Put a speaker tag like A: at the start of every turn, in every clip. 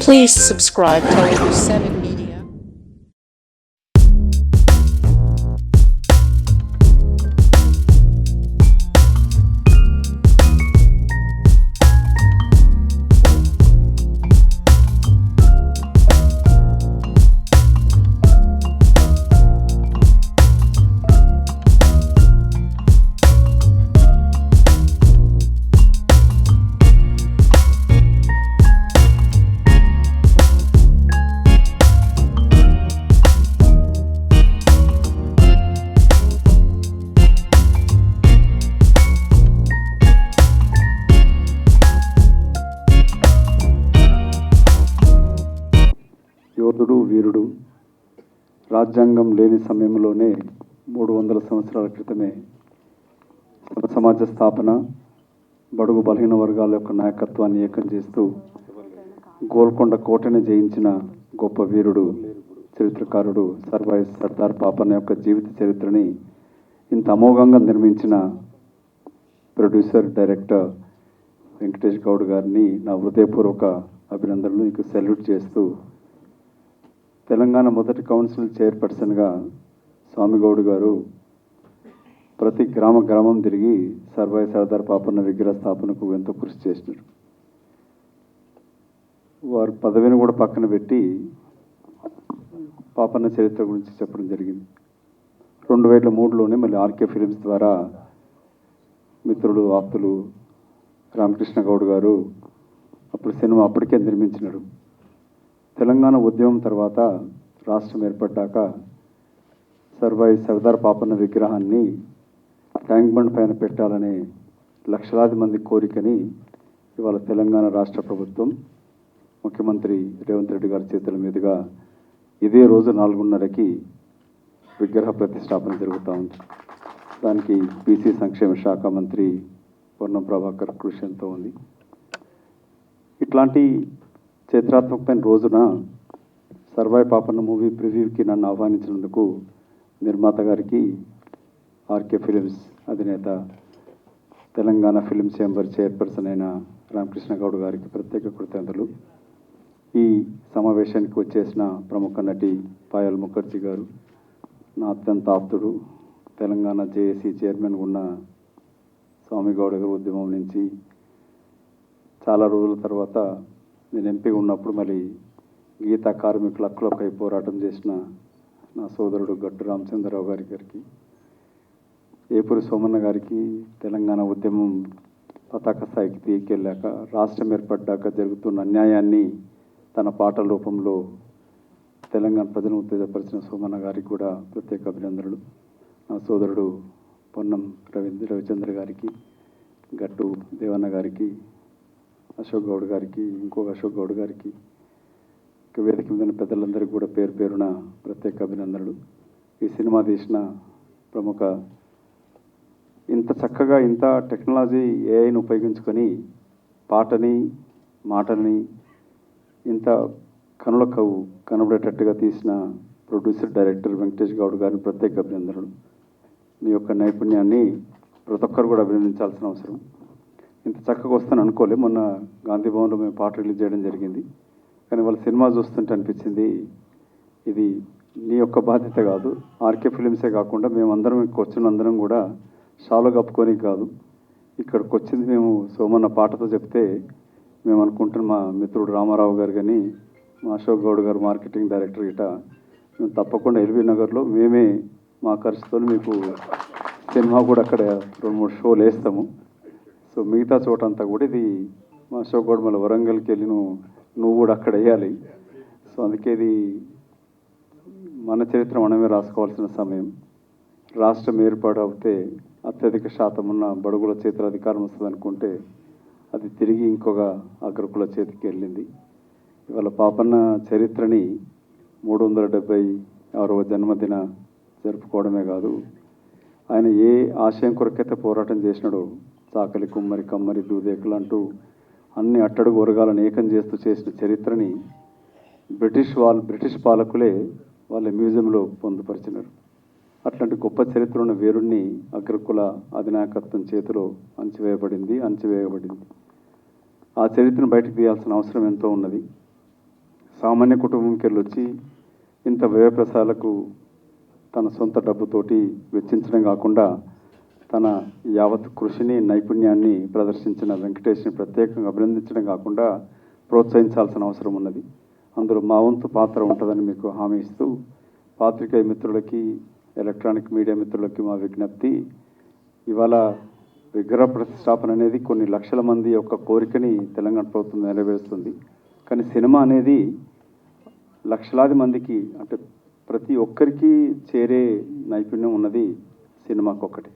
A: Please subscribe to Over 7 Media.
B: యోధుడు వీరుడు రాజ్యాంగం లేని సమయంలోనే 300 సంవత్సరాల క్రితమే సమాజ స్థాపన బడుగు బలహీన వర్గాల యొక్క నాయకత్వాన్ని ఏకం చేస్తూ గోల్కొండ కోటని జయించిన గొప్ప వీరుడు చరిత్రకారుడు సర్దార్ పాపన్న యొక్క జీవిత చరిత్రని ఇంత అమోఘంగా నిర్మించిన ప్రొడ్యూసర్ డైరెక్టర్ వెంకటేష్ గౌడ్ గారిని నా హృదయపూర్వక అభినందనలు మీకు సెల్యూట్ చేస్తూ తెలంగాణ మొదటి కౌన్సిల్ చైర్పర్సన్గా స్వామిగౌడ్ గారు ప్రతి గ్రామం తిరిగి సర్దార్ పాపన్న విగ్రహ స్థాపనకు ఎంతో కృషి చేసినారు. వారి పదవిని కూడా పక్కన పెట్టి పాపన్న చరిత్ర గురించి చెప్పడం జరిగింది. 2003లోనే మళ్ళీ ఆర్కే ఫిలిమ్స్ ద్వారా మిత్రులు ఆప్తులు రామకృష్ణ గౌడ్ గారు అప్పుడు సినిమా అప్పటికే నిర్మించినారు. తెలంగాణ ఉద్యమం తర్వాత రాష్ట్రం ఏర్పడ్డాక సర్దార్ పాపన్న విగ్రహాన్ని ట్యాంక్ బండ్ పైన పెట్టాలనే లక్షలాది మంది కోరికని ఇవాళ తెలంగాణ రాష్ట్ర ప్రభుత్వం ముఖ్యమంత్రి రేవంత్ రెడ్డి గారి చేతుల మీదుగా ఇదే రోజు 4:30కి విగ్రహ ప్రతిష్టాపన జరుగుతూ ఉంది. దానికి బీసీ సంక్షేమ శాఖ మంత్రి పొన్నం ప్రభాకర్ కృషి ఎంతో ఉంది. ఇట్లాంటి చరిత్రాత్మకమైన రోజున సర్వాయి పాపన్న మూవీ ప్రివ్యూకి నన్ను ఆహ్వానించినందుకు నిర్మాత గారికి, ఆర్కే ఫిలిమ్స్ అధినేత, తెలంగాణ ఫిలిం చేంబర్ చైర్పర్సన్ అయిన రామకృష్ణ గౌడ్ గారికి ప్రత్యేక కృతజ్ఞతలు. ఈ సమావేశానికి వచ్చేసిన ప్రముఖ నటి పాయల్ ముఖర్జీ గారు, నా అత్యంత ఆప్తుడు, తెలంగాణ జేఏసీ చైర్మన్ ఉన్న స్వామిగౌడ్ గారు ఉద్యమం నుంచి చాలా రోజుల తర్వాత నేను ఎంపీగా ఉన్నప్పుడు మళ్ళీ గీతా కార్మికుల హక్కులపై పోరాటం చేసిన నా సోదరుడు గట్టు రామచంద్రరావు గారికి, ఏపూరి సోమన్న గారికి, తెలంగాణ ఉద్యమం పతాక స్థాయికి తీసుకెళ్ళాక రాష్ట్రం ఏర్పడ్డాక జరుగుతున్న అన్యాయాన్ని తన పాటల రూపంలో తెలంగాణ ప్రజలను ఉత్తేజపరిచిన సోమన్న గారికి కూడా ప్రత్యేక అభినందనలు. నా సోదరుడు పొన్నం రవిచంద్ర గారికి, గట్టు దేవన్న గారికి, అశోక్ గౌడ్ గారికి, ఇంకొక అశోక్ గౌడ్ గారికి, వేదిక మీద పెద్దలందరికీ కూడా పేరు పేరున ప్రత్యేక అభినందనలు. ఈ సినిమా తీసిన ప్రముఖ ఇంత చక్కగా ఇంత టెక్నాలజీ ఏఐని ఉపయోగించుకొని పాటని మాటల్ని ఇంత కనులకు కనబడేటట్టుగా తీసిన ప్రొడ్యూసర్ డైరెక్టర్ వెంకటేష్ గౌడ్ గారిని ప్రత్యేక అభినందనలు. మీ యొక్క నైపుణ్యాన్ని ప్రతి ఒక్కరు కూడా అభినందించాల్సిన అవసరం. ఇంత చక్కగా వస్తాను అనుకోలే. మొన్న గాంధీ భవన్లో మేము పాట రిలీజ్ చేయడం జరిగింది. కానీ వాళ్ళ సినిమా చూస్తుంటే అనిపించింది, ఇది నీ యొక్క బాధ్యత కాదు, ఆర్కే ఫిలిమ్సే కాకుండా మేమందరం ఇక్కడికి వచ్చిన అందరం కూడా షాలో కప్పుకొని కాదు, ఇక్కడికి వచ్చింది మేము సోమన్న పాటతో చెప్తే మేము అనుకుంటున్న మా మిత్రుడు రామారావు గారు కానీ, మా అశోక్ గౌడ్ గారు మార్కెటింగ్ డైరెక్టర్ గిట మేము తప్పకుండా ఎల్బీ నగర్లో మేమే మా ఖర్చుతో మీకు సినిమా కూడా అక్కడ 2-3 షోలు వేస్తాము. సో మిగతా చోటంతా కూడా ఇది మా అశోక్ గౌడ్ మళ్ళీ వరంగల్కి వెళ్ళి నువ్వు కూడా అక్కడ వేయాలి. సో అందుకే ఇది మన చరిత్ర మనమే రాసుకోవాల్సిన సమయం. రాష్ట్రం ఏర్పాటు అవుతే అత్యధిక శాతం ఉన్న బడుగుల చేతుల అధికారం వస్తుంది అనుకుంటే అది తిరిగి ఇంకొక అగ్రకుల చేతికి వెళ్ళింది. ఇవాళ పాపన్న చరిత్రని 376వ జన్మదిన జరుపుకోవడమే కాదు, ఆయన ఏ ఆశయం కొరకైతే పోరాటం చేసినాడో, చాకలి కుమ్మరి కమ్మరి దూదేకులు అంటూ అన్ని అట్టడుగు వర్గాలను ఏకం చేస్తూ చేసిన చరిత్రని బ్రిటిష్ పాలకులే వాళ్ళ మ్యూజియంలో పొందుపరిచినారు. అట్లాంటి గొప్ప చరిత్ర ఉన్న వీరుణ్ణి అగ్రకుల అధినాయకత్వం చేతిలో అణచివేయబడింది. ఆ చరిత్రను బయటకు తీయాల్సిన అవసరం ఎంతో ఉన్నది. సామాన్య కుటుంబంకి వెళ్ళొచ్చి ఇంత వ్యయప్రసాలకు తన సొంత డబ్బుతోటి వెచ్చించడం కాకుండా తన యావత్ కృషిని నైపుణ్యాన్ని ప్రదర్శించిన వెంకటేష్ని ప్రత్యేకంగా అభినందించడం కాకుండా ప్రోత్సహించాల్సిన అవసరం ఉన్నది. అందులో మా వంతు పాత్ర ఉంటుందని మీకు హామీ ఇస్తూ పాత్రికేయ మిత్రులకి ఎలక్ట్రానిక్ మీడియా మిత్రులకి మా విజ్ఞప్తి, ఇవాళ విగ్రహ ప్రతిష్టాపన అనేది కొన్ని లక్షల మంది యొక్క కోరికని తెలంగాణ ప్రభుత్వం నెరవేరుస్తుంది. కానీ సినిమా అనేది లక్షలాది మందికి, అంటే ప్రతి ఒక్కరికి చేరే నైపుణ్యం ఉన్నది సినిమాకు ఒక్కటి.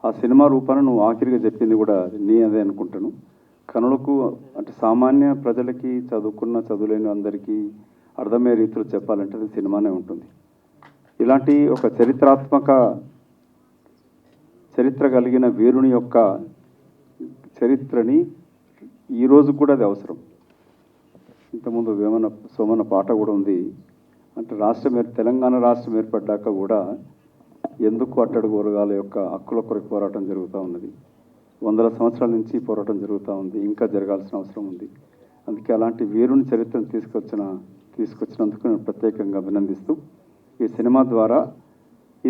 B: ఆ సినిమా రూపాన్ని నువ్వు ఆఖరిగా చెప్పింది కూడా నీ అదే అనుకుంటాను. కనులకు అంటే సామాన్య ప్రజలకి, చదువుకున్న చదువులేని అందరికీ అర్థమయ్యే రీతిలో చెప్పాలంటే అది సినిమానే ఉంటుంది. ఇలాంటి ఒక చరిత్ర కలిగిన వీరుని యొక్క చరిత్రని ఈరోజు కూడా అది అవసరం. ఇంతకుముందు సోమన పాట కూడా ఉంది. అంటే తెలంగాణ రాష్ట్రం ఏర్పడ్డాక కూడా ఎందుకు అట్టడుగు వర్గాల యొక్క హక్కుల కొరకు పోరాటం జరుగుతూ ఉన్నది. వందల సంవత్సరాల నుంచి పోరాటం జరుగుతూ ఉంది, ఇంకా జరగాల్సిన అవసరం ఉంది. అందుకే అలాంటి వీరుని చరిత్రను తీసుకొచ్చినందుకు నేను ప్రత్యేకంగా అభినందిస్తూ, ఈ సినిమా ద్వారా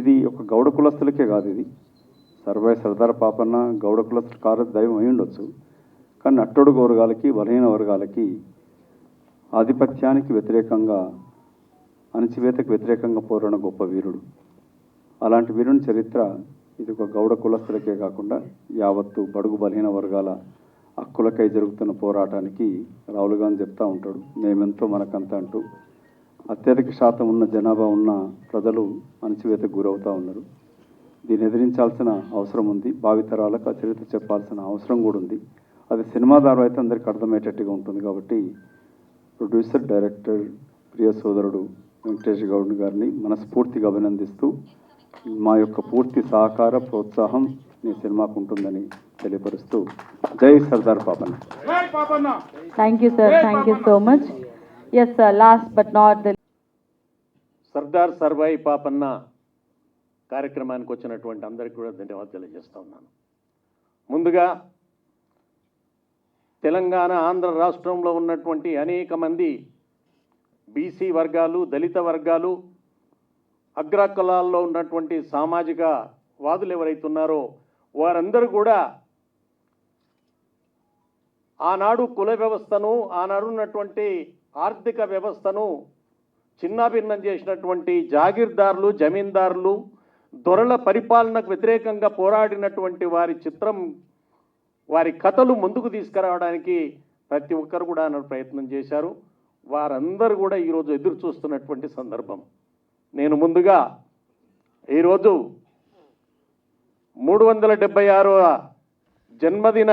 B: ఇది ఒక గౌడ కులస్తులకే కాదు, ఇది సర్దార్ పాపన్న గౌడ కులస్తుల కార దైవం అయి ఉండొచ్చు. కానీ అట్టడుగు వర్గాలకి, బలహీన వర్గాలకి, ఆధిపత్యానికి వ్యతిరేకంగా, అణచివేతకు వ్యతిరేకంగా పోరాడిన గొప్ప వీరుడు. అలాంటి వీరుని చరిత్ర ఇది ఒక గౌడ కులస్తులకే కాకుండా యావత్తు బడుగు బలహీన వర్గాల హక్కులకై జరుగుతున్న పోరాటానికి రాహుల్ గాంధీ చెప్తూ ఉంటాడు, మేమెంతో మనకంతా అంటూ. అత్యధిక శాతం ఉన్న జనాభా ఉన్న ప్రజలు అణచివేతకు గురవుతూ ఉన్నారు. దీన్ని ఎదిరించాల్సిన అవసరం ఉంది. భావితరాలకు ఆ చరిత్ర చెప్పాల్సిన అవసరం కూడా ఉంది. అది సినిమా ద్వారా అయితే అందరికీ అర్థమయ్యేటట్టుగా ఉంటుంది. కాబట్టి ప్రొడ్యూసర్, డైరెక్టర్, ప్రియ సోదరుడు వెంకటేష్ గౌడ్ గారిని మనస్ఫూర్తిగా అభినందిస్తూ, మా యొక్క పూర్తి సహకార ప్రోత్సాహం నీ సినిమాకు ఉంటుందని తెలియపరుస్తూ, జై Sardar Papanna.
C: Thank you, sir. Thank you so much. Yes, sir. Last but not the
D: Sardar Sarvai Papanna కార్యక్రమానికి వచ్చినటువంటి అందరికీ కూడా ధన్యవాదాలు తెలియజేస్తా ఉన్నాను. ముందుగా తెలంగాణ, ఆంధ్ర రాష్ట్రంలో ఉన్నటువంటి అనేక మంది బీసీ వర్గాలు, దళిత వర్గాలు, అగ్రకులాల్లో ఉన్నటువంటి సామాజిక వాదులు ఎవరైతే ఉన్నారో వారందరూ కూడా ఆనాడు కుల వ్యవస్థను, ఆనాడు ఉన్నటువంటి ఆర్థిక వ్యవస్థను చిన్నాభిన్నం చేసినటువంటి జాగీర్దారులు, జమీందారులు, దొరల పరిపాలనకు వ్యతిరేకంగా పోరాడినటువంటి వారి చిత్రం, వారి కథలు ముందుకు తీసుకురావడానికి ప్రతి ఒక్కరు కూడా ప్రయత్నం చేశారు. వారందరూ కూడా ఈరోజు ఎదురు చూస్తున్నటువంటి సందర్భం. నేను ముందుగా ఈరోజు 376వ జన్మదిన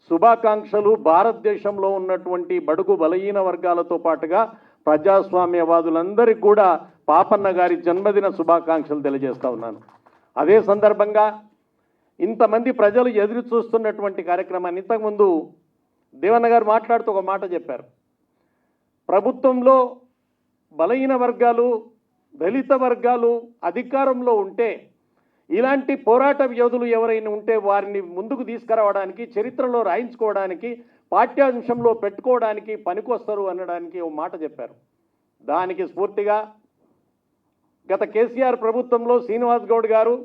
D: శుభాకాంక్షలు భారతదేశంలో ఉన్నటువంటి బడుగు బలహీన వర్గాలతో పాటుగా ప్రజాస్వామ్యవాదులందరికీ కూడా పాపన్న గారి జన్మదిన శుభాకాంక్షలు తెలియజేస్తా ఉన్నాను. అదే సందర్భంగా ఇంతమంది ప్రజలు ఎదురు చూస్తున్నటువంటి కార్యక్రమాన్ని, ఇంతకుముందు దేవన్న గారు మాట్లాడుతూ ఒక మాట చెప్పారు. ప్రభుత్వంలో బలహీన వర్గాలు, దళిత వర్గాలు అధికారంలో ఉంటే, ఇలాంటి పోరాట యోధులు ఎవరైనా ఉంటే వారిని ముందుకు తీసుకురావడానికి, చరిత్రలో రాయించుకోవడానికి, పాఠ్యాంశంలో పెట్టుకోవడానికి పనికొస్తారు అనడానికి ఒక మాట చెప్పారు. దానికి స్ఫూర్తిగా గత కేసీఆర్ ప్రభుత్వంలో శ్రీనివాస్ గౌడ్ గారు,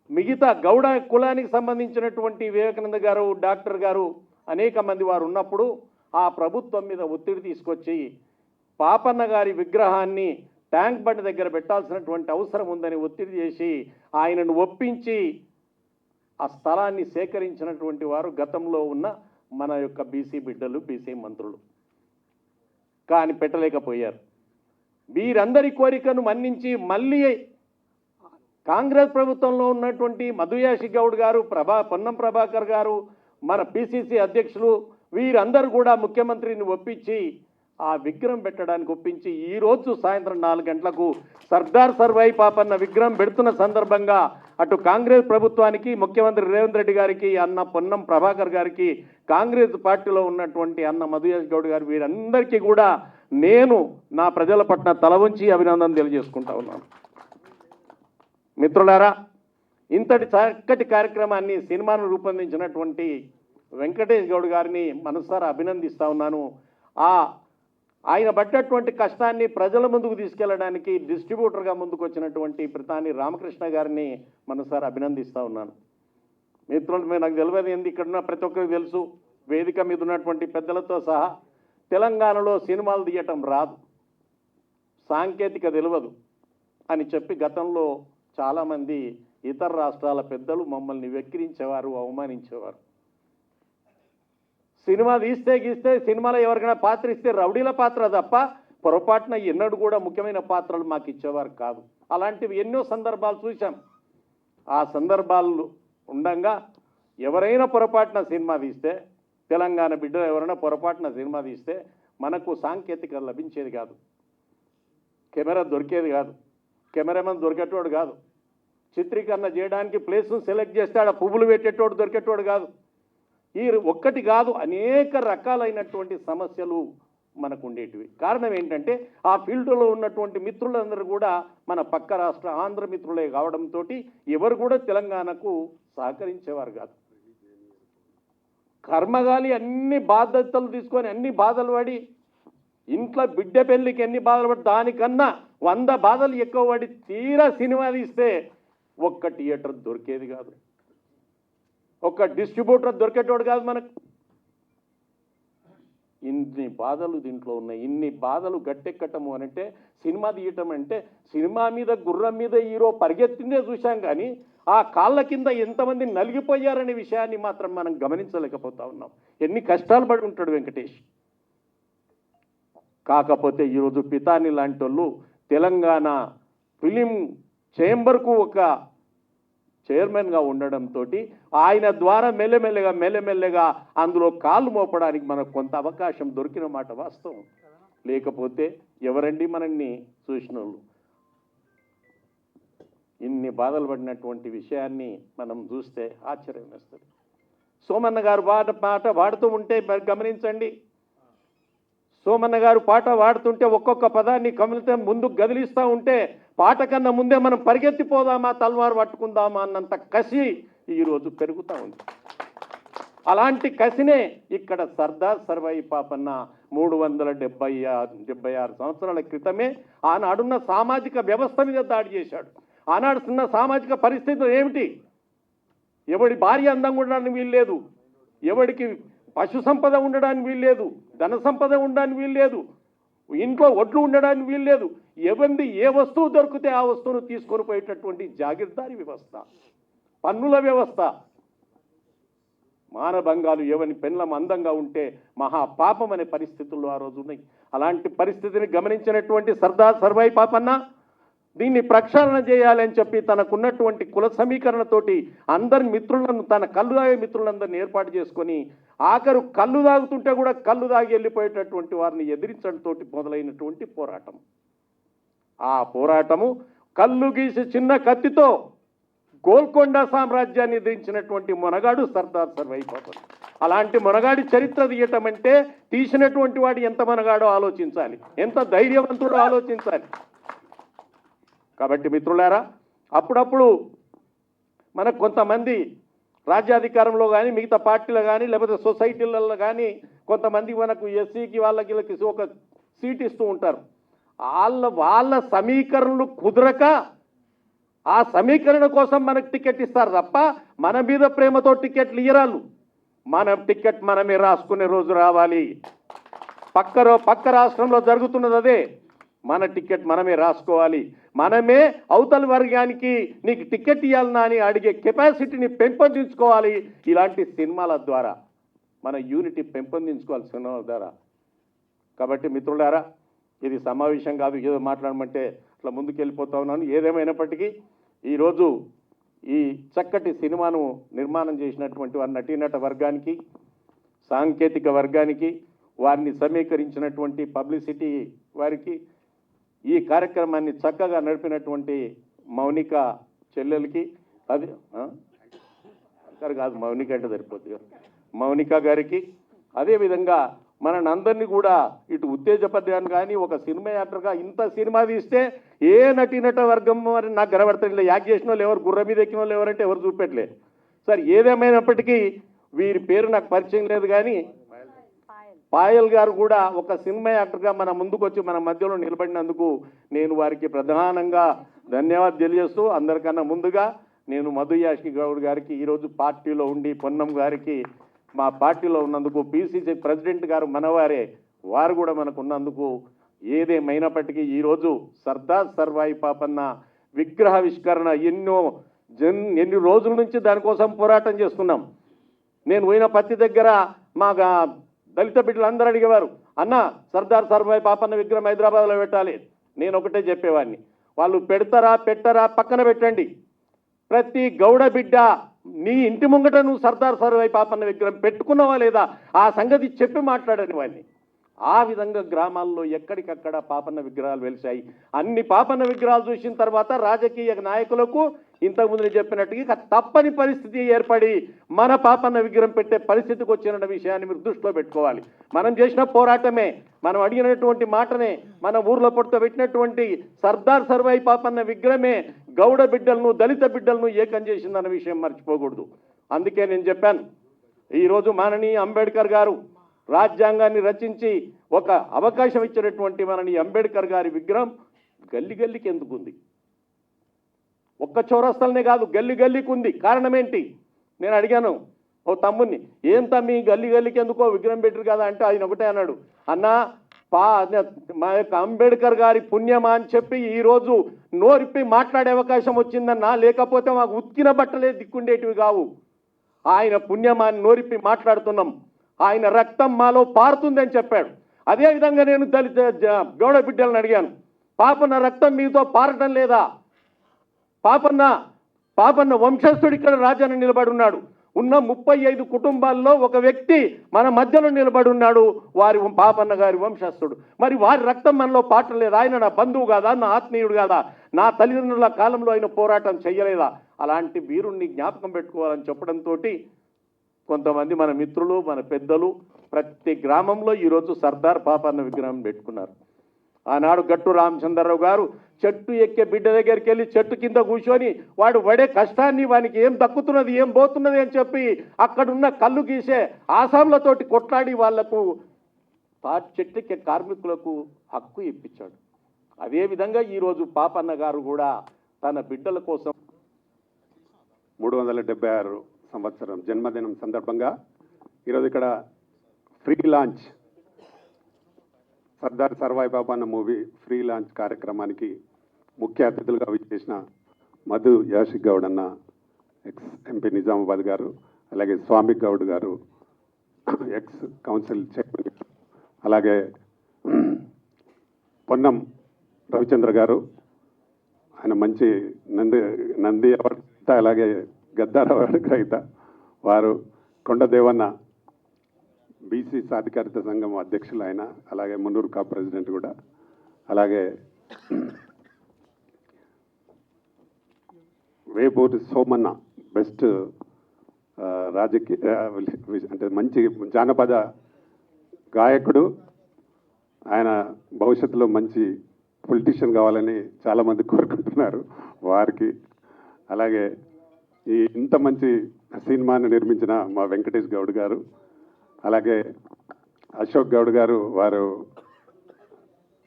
D: మిగతా గౌడ కులానికి సంబంధించినటువంటి వివేకానంద గారు, డాక్టర్ గారు, అనేక మంది వారు ఉన్నప్పుడు ఆ ప్రభుత్వం మీద ఒత్తిడి తీసుకొచ్చి పాపన్న గారి విగ్రహాన్ని ట్యాంక్ బండ్ దగ్గర పెట్టాల్సినటువంటి అవసరం ఉందని ఒత్తిడి చేసి ఆయనను ఒప్పించి ఆ స్థలాన్ని సేకరించినటువంటి వారు గతంలో ఉన్న మన యొక్క బీసీ బిడ్డలు, బీసీ మంత్రులు. కానీ పెట్టలేకపోయారు. వీరందరి కోరికను మన్నించి మళ్ళీ కాంగ్రెస్ ప్రభుత్వంలో ఉన్నటువంటి మధుయాషి గౌడ్ గారు, పొన్నం ప్రభాకర్ గారు, మన పిసిసి అధ్యక్షులు, వీరందరూ కూడా ముఖ్యమంత్రిని ఒప్పించి ఆ విగ్రహం పెట్టడానికి ఒప్పించి ఈరోజు సాయంత్రం 4 గంటలకు సర్దార్ సర్వాయి పాపన్న విగ్రహం పెడుతున్న సందర్భంగా అటు కాంగ్రెస్ ప్రభుత్వానికి, ముఖ్యమంత్రి రేవంత్ రెడ్డి గారికి, అన్న పొన్నం ప్రభాకర్ గారికి, కాంగ్రెస్ పార్టీలో ఉన్నటువంటి అన్న మధుయాష్ గౌడ్ గారు, వీరందరికీ కూడా నేను నా ప్రజల పట్ల తల వంచి అభినందన తెలియజేసుకుంటా ఉన్నాను. మిత్రులారా, ఇంతటి చక్కటి కార్యక్రమాన్ని, సినిమాను రూపొందించినటువంటి వెంకటేష్ గౌడ్ గారిని మనసారా అభినందిస్తా ఉన్నాను. ఆ ఆయన పడ్డటువంటి కష్టాన్ని ప్రజల ముందుకు తీసుకెళ్లడానికి డిస్ట్రిబ్యూటర్గా ముందుకు వచ్చినటువంటి ప్రధాని రామకృష్ణ గారిని మనసారి అభినందిస్తూ ఉన్నాను. మిత్రులు మీరు నాకు తెలియదు ఏంది, ఇక్కడ ఉన్న ప్రతి ఒక్కరికి తెలుసు, వేదిక మీద ఉన్నటువంటి పెద్దలతో సహా తెలంగాణలో సినిమాలు తీయటం రాదు, సాంకేతిక తెలియదు అని చెప్పి గతంలో చాలామంది ఇతర రాష్ట్రాల పెద్దలు మమ్మల్ని వెక్కిరించేవారు, అవమానించేవారు. సినిమా గీస్తే సినిమాలో ఎవరికైనా పాత్ర ఇస్తే రౌడీల పాత్ర తప్ప పొరపాటున ఎన్నడూ కూడా ముఖ్యమైన పాత్రలు మాకు ఇచ్చేవారు కాదు. అలాంటివి ఎన్నో సందర్భాలు చూసాం. ఆ సందర్భాలు ఉండంగా ఎవరైనా పొరపాటున సినిమా తీస్తే, తెలంగాణ బిడ్డలు ఎవరైనా పొరపాటున సినిమా తీస్తే మనకు సాంకేతికత లభించేది కాదు, కెమెరా దొరికేది కాదు, కెమెరామెన్ దొరికేటోడు కాదు, చిత్రీకరణ చేయడానికి ప్లేస్ను సెలెక్ట్ చేస్తే ఆడ పువ్వులు పెట్టేటోడు దొరికేటోడు కాదు. ఈ ఒక్కటి కాదు, అనేక రకాలైనటువంటి సమస్యలు మనకు ఉండేటివి. కారణం ఏంటంటే ఆ ఫీల్డ్లో ఉన్నటువంటి మిత్రులందరూ కూడా మన పక్క రాష్ట్ర ఆంధ్ర మిత్రులే కావడంతో ఎవరు కూడా తెలంగాణకు సహకరించేవారు కాదు. కర్మగాలి అన్ని బాధ్యతలు తీసుకొని అన్ని బాధలు పడి, ఇంట్లో బిడ్డ పెళ్ళికి ఎన్ని బాధలు పడి దానికన్నా 100 బాధలు ఎక్కువ పడి తీరా సినిమా తీస్తే ఒక్క థియేటర్ దొరికేది కాదు, ఒక్క డిస్ట్రిబ్యూటర్ దొరికేటోడు కాదు మనకు. ఇన్ని బాధలు దీంట్లో ఉన్నాయి. ఇన్ని బాధలు గట్టెక్కటము అనంటే సినిమా తీయటం అంటే సినిమా మీద గుర్రం మీద హీరో పరిగెత్తిందే చూశాం, కానీ ఆ కాళ్ళ కింద ఎంతమంది నలిగిపోయారనే విషయాన్ని మాత్రం మనం గమనించలేకపోతా ఉన్నాం. ఎన్ని కష్టాలు పడి ఉంటాడు వెంకటేష్. కాకపోతే ఈరోజు పితాని లాంటి వాళ్ళు తెలంగాణ ఫిలిం చేంబర్కు ఒక చైర్మన్గా ఉండడంతో ఆయన ద్వారా మెల్లమెల్లగా అందులో కాళ్ళు మోపడానికి మనకు కొంత అవకాశం దొరికిన మాట వాస్తవం. లేకపోతే ఎవరండి మనల్ని చూసిన వాళ్ళు. ఇన్ని బాధలు పడినటువంటి విషయాన్ని మనం చూస్తే ఆశ్చర్యం వేస్తుంది. సోమన్న గారు పాట పాడుతూ ఉంటే గమనించండి, సోమన్న గారు పాట పాడుతుంటే ఒక్కొక్క పదాన్ని ముందుకు గదిలిస్తూ ఉంటే పాట కన్నా ముందే మనం పరిగెత్తిపోదామా, తల్వారు పట్టుకుందామా అన్నంత కసి ఈరోజు పెరుగుతూ ఉంది. అలాంటి కసినే ఇక్కడ సర్దార్ సర్వాయి పాపన్న 376 సంవత్సరాల క్రితమే ఆనాడున్న సామాజిక వ్యవస్థ మీద దాడి చేశాడు. ఆనాడున్న సామాజిక పరిస్థితులు ఏమిటి? ఎవడి భార్య అందంగా ఉండడానికి వీల్లేదు, ఎవడికి పశు సంపద ఉండడానికి వీల్లేదు, ధన సంపద ఉండడానికి వీల్లేదు, ఇంట్లో ఒడ్లు ఉండడానికి వీల్లేదు. ఎవరిది ఏ వస్తువు దొరికితే ఆ వస్తువును తీసుకొని పోయేటటువంటి జాగీర్దారీ వ్యవస్థ, పన్నుల వ్యవస్థ, మానభంగాలు, ఎవరి పెళ్ళం అందంగా ఉంటే మహాపాపం అనే పరిస్థితుల్లో ఆ రోజు ఉన్నాయి. అలాంటి పరిస్థితిని గమనించినటువంటి సర్దార్ సర్వాయి పాపన్న దీన్ని ప్రక్షాళన చేయాలని చెప్పి తనకున్నటువంటి కుల సమీకరణతోటి అందరి మిత్రులను, తన కళ్ళు తాగే మిత్రులందరినీ ఏర్పాటు చేసుకొని ఆఖరు కళ్ళు తాగుతుంటే కూడా కళ్ళు తాగి వెళ్ళిపోయేటటువంటి వారిని ఎదిరించడంతో మొదలైనటువంటి పోరాటం. ఆ పోరాటము కళ్ళు గీసి చిన్న కత్తితో గోల్కొండ సామ్రాజ్యాన్ని ఎదిరించినటువంటి మొనగాడు సర్దార్ సర్వాయి పాపన్న. అలాంటి మొనగాడి చరిత్ర తీయటం అంటే తీసినటువంటి వాడు ఎంత మొనగాడో ఆలోచించాలి, ఎంత ధైర్యవంతుడో ఆలోచించాలి. కాబట్టి మిత్రులారా, అప్పుడప్పుడు మనకు కొంతమంది రాజ్యాధికారంలో కానీ మిగతా పార్టీలో కానీ లేకపోతే సొసైటీలలో కానీ కొంతమంది మనకు ఎస్సీకి వాళ్ళకి ఒక సీట్ ఇస్తూ ఉంటారు. వాళ్ళ సమీకరణలు కుదరక ఆ సమీకరణ కోసం మనకు టికెట్ ఇస్తారు తప్ప మన మీద ప్రేమతో టికెట్లు ఇయ్యరాలు. మన టికెట్ మనమే రాసుకునే రోజు రావాలి. పక్క రాష్ట్రంలో జరుగుతున్నది అదే. మన టికెట్ మనమే రాసుకోవాలి, మనమే అవతల వర్గానికి నీకు టికెట్ ఇవ్వాలన్నా అని అడిగే కెపాసిటీని పెంపొందించుకోవాలి. ఇలాంటి సినిమాల ద్వారా మన యూనిటీ పెంపొందించుకోవాలి సినిమాల ద్వారా. కాబట్టి మిత్రులారా, ఇది సమావేశం కాదు, ఏదో మాట్లాడమంటే అట్లా ముందుకు వెళ్ళిపోతా ఉన్నాను. ఏదేమైనప్పటికీ ఈరోజు ఈ చక్కటి సినిమాను నిర్మాణం చేసినటువంటి వారి నటీనట వర్గానికి, సాంకేతిక వర్గానికి, వారిని సమీకరించినటువంటి పబ్లిసిటీ వారికి, ఈ కార్యక్రమాన్ని చక్కగా నడిపినటువంటి మౌనిక చెల్లెలకి, అది కాదు మౌనిక అంటే సరిపోతుంది, మౌనిక గారికి, అదేవిధంగా మనందరినీ కూడా ఇటు ఉత్తేజపడ్డాను. కానీ ఒక సినిమా యాక్టర్గా ఇంత సినిమా తీస్తే ఏ నటీనట వర్గం అని నాకు కనబడతాయి. యాక్ట్ చేసిన వాళ్ళు ఎవరు, గుర్ర మీద ఎక్కిన వాళ్ళు ఎవరంటే ఎవరు చూపెట్టలేదు. సరే, ఏదేమైనప్పటికీ వీరి పేరు నాకు పరిచయం లేదు. కానీ పాయల్ గారు కూడా ఒక సినిమా యాక్టర్గా మన ముందుకు వచ్చి మన మధ్యలో నిలబడినందుకు నేను వారికి ప్రధానంగా ధన్యవాదాలు తెలియజేస్తూ, అందరికన్నా ముందుగా నేను మధు యాష్కి గౌడ్ గారికి ఈరోజు పార్టీలో ఉండి పొన్నం గారికి మా పార్టీలో ఉన్నందుకు, పిసిసి ప్రెసిడెంట్ గారు మనవారే, వారు కూడా మనకు ఉన్నందుకు, ఏదేమైనప్పటికీ ఈరోజు సర్దార్ సర్వాయి పాపన్న విగ్రహావిష్కరణ ఎన్ని రోజుల నుంచి దానికోసం పోరాటం చేస్తున్నాం. నేను పోయిన పత్తి దగ్గర మా దళిత బిడ్డలు అందరూ అడిగేవారు, అన్న సర్దార్ సర్వాయి పాపన్న విగ్రహం హైదరాబాద్లో పెట్టాలి. నేను ఒకటే చెప్పేవాడిని, వాళ్ళు పెడతారా పెట్టరా పక్కన పెట్టండి, ప్రతి గౌడ బిడ్డ నీ ఇంటి ముంగట నువ్వు సర్దార్ సర్వాయి పాపన్న విగ్రహం పెట్టుకున్నావా లేదా ఆ సంగతి చెప్పి మాట్లాడని వాడిని. ఆ విధంగా గ్రామాల్లో ఎక్కడికక్కడ పాపన్న విగ్రహాలు వెలిశాయి. అన్ని పాపన్న విగ్రహాలు చూసిన తర్వాత రాజకీయ నాయకులకు ఇంతకుముందు నేను చెప్పినట్టుగా తప్పని పరిస్థితి ఏర్పడి మన పాపన్న విగ్రహం పెట్టే పరిస్థితికి వచ్చిన విషయాన్ని మీరు దృష్టిలో పెట్టుకోవాలి. మనం చేసిన పోరాటమే, మనం అడిగినటువంటి మాటనే, మన ఊర్లో పెట్టినటువంటి సర్దార్ సర్వాయి పాపన్న విగ్రహమే గౌడ బిడ్డలను దళిత బిడ్డలను ఏకం చేసిందన్న విషయం మర్చిపోకూడదు. అందుకే నేను చెప్పాను, ఈరోజు మాననీయ అంబేద్కర్ గారు రాజ్యాంగాన్ని రచించి ఒక అవకాశం ఇచ్చినటువంటి మాననీయ అంబేద్కర్ గారి విగ్రహం గల్లి గల్లికి ఎందుకు ఉంది? ఒక్క చౌరస్తలనే కాదు, గల్లి గల్లికి ఉంది. కారణం ఏంటి? నేను అడిగాను ఓ తమ్ముని, ఏం తమ్మి గల్లి గల్లికి ఎందుకో విగ్రహం పెట్టరు కదా అంటే ఆయన ఒకటే అన్నాడు, అన్నా మా యొక్క అంబేద్కర్ గారి పుణ్యమా అని చెప్పి ఈరోజు నోరిప్పి మాట్లాడే అవకాశం వచ్చిందన్నా, లేకపోతే మాకు ఉతికిన బట్టలే దిక్కుండేటివి కావు. ఆయన పుణ్యమాన్ని నోరిప్పి మాట్లాడుతున్నాం, ఆయన రక్తం మాలో పారుతుందని చెప్పాడు. అదేవిధంగా నేను దళిత గౌడ బిడ్డలను అడిగాను, పాపన్న రక్తం మీతో పారటం లేదా? పాపన్న వంశస్థుడు ఇక్కడ రాజాన్ని నిలబడి ఉన్నాడు. ఉన్న 35 కుటుంబాల్లో ఒక వ్యక్తి మన మధ్యలో నిలబడి ఉన్నాడు, వారి పాపన్న గారి వంశస్థుడు. మరి వారి రక్తం మనలో పాటలేదు? ఆయన నా బంధువు కాదా, నా ఆత్మీయుడు కాదా, నా తల్లిదండ్రుల కాలంలో ఆయన పోరాటం చేయలేదా? అలాంటి వీరుణ్ణి జ్ఞాపకం పెట్టుకోవాలని చెప్పడంతో కొంతమంది మన మిత్రులు మన పెద్దలు ప్రతి గ్రామంలో ఈరోజు సర్దార్ పాపన్న విగ్రహం పెట్టుకున్నారు. ఆనాడు గట్టు రామచంద్రరావు గారు చెట్టు ఎక్కే బిడ్డ దగ్గరికి వెళ్ళి చెట్టు కింద కూర్చొని వాడు పడే కష్టాన్ని, వానికి ఏం దక్కుతున్నది ఏం పోతున్నది అని చెప్పి అక్కడున్న కళ్ళు గీసే ఆసాంలతోటి కొట్లాడి వాళ్లకు చెట్టుకే కార్మికులకు హక్కు ఇప్పించాడు. అదేవిధంగా ఈరోజు పాపన్న గారు కూడా తన బిడ్డల కోసం
E: 376 సంవత్సరం జన్మదినం సందర్భంగా ఈరోజు ఇక్కడ free launch Sardar Sarvai Papanna movie free launch కార్యక్రమానికి ముఖ్య అతిథులుగా విచ్చేసిన మధు యాషిక్ గౌడ్ అన్న, ఎక్స్ ఎంపీ నిజామాబాద్ గారు, అలాగే స్వామి గౌడ్ గారు, ఎక్స్ కౌన్సిల్ చైర్మన్, అలాగే పొన్నం రవిచంద్ర గారు, ఆయన మంచి నంది అవార్డు, అలాగే గద్దార్ అవార్డు గ్రహీత వారు, కొండదేవన్న బీసీ సాధికారిత సంఘం అధ్యక్షులు ఆయన, అలాగే మున్నూరు కా ప్రెసిడెంట్ కూడా, అలాగే వేపూరి సోమన్న బెస్ట్ రాజకీయ అంటే మంచి జానపద గాయకుడు, ఆయన భవిష్యత్తులో మంచి పొలిటీషియన్ కావాలని చాలామంది కోరుకుంటున్నారు వారికి. అలాగే ఇంత మంచి సినిమాని నిర్మించిన మా వెంకటేష్ గౌడ్ గారు, అలాగే అశోక్ గౌడ్ గారు, వారు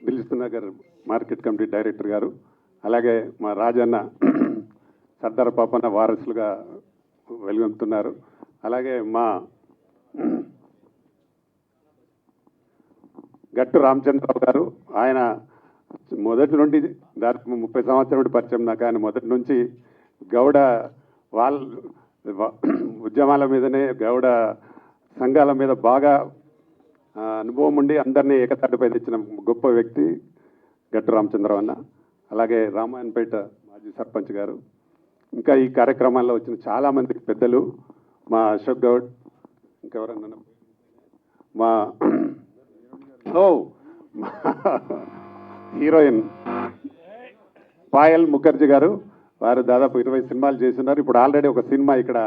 E: Dilsukh Nagar market committee director గారు, అలాగే మా రాజన్న సర్దార్ పాపన్న వారసులుగా వెలుగొందుతున్నారు. అలాగే మా గట్టు రామచంద్రరావు గారు, ఆయన మొదటి నుండి దాదాపు 30 సంవత్సరాల నుండి పరిచయం నాకు. ఆయన మొదటి నుంచి గౌడ ఉద్యమాల మీదనే, గౌడ సంఘాల మీద బాగా అనుభవం ఉండి అందరినీ ఏకతాటిపై తెచ్చిన గొప్ప వ్యక్తి గట్టు రామచంద్రరావు అన్న. అలాగే రామాయణపేట మాజీ సర్పంచ్ గారు, ఇంకా ఈ కార్యక్రమాల్లో వచ్చిన చాలామంది పెద్దలు, మా అశోక్ గౌడ్, ఇంకెవరన్నా మా హీరోయిన్ పాయల్ ముఖర్జీ గారు, వారు దాదాపు 20 సినిమాలు చేస్తున్నారు. ఇప్పుడు ఆల్రెడీ ఒక సినిమా ఇక్కడ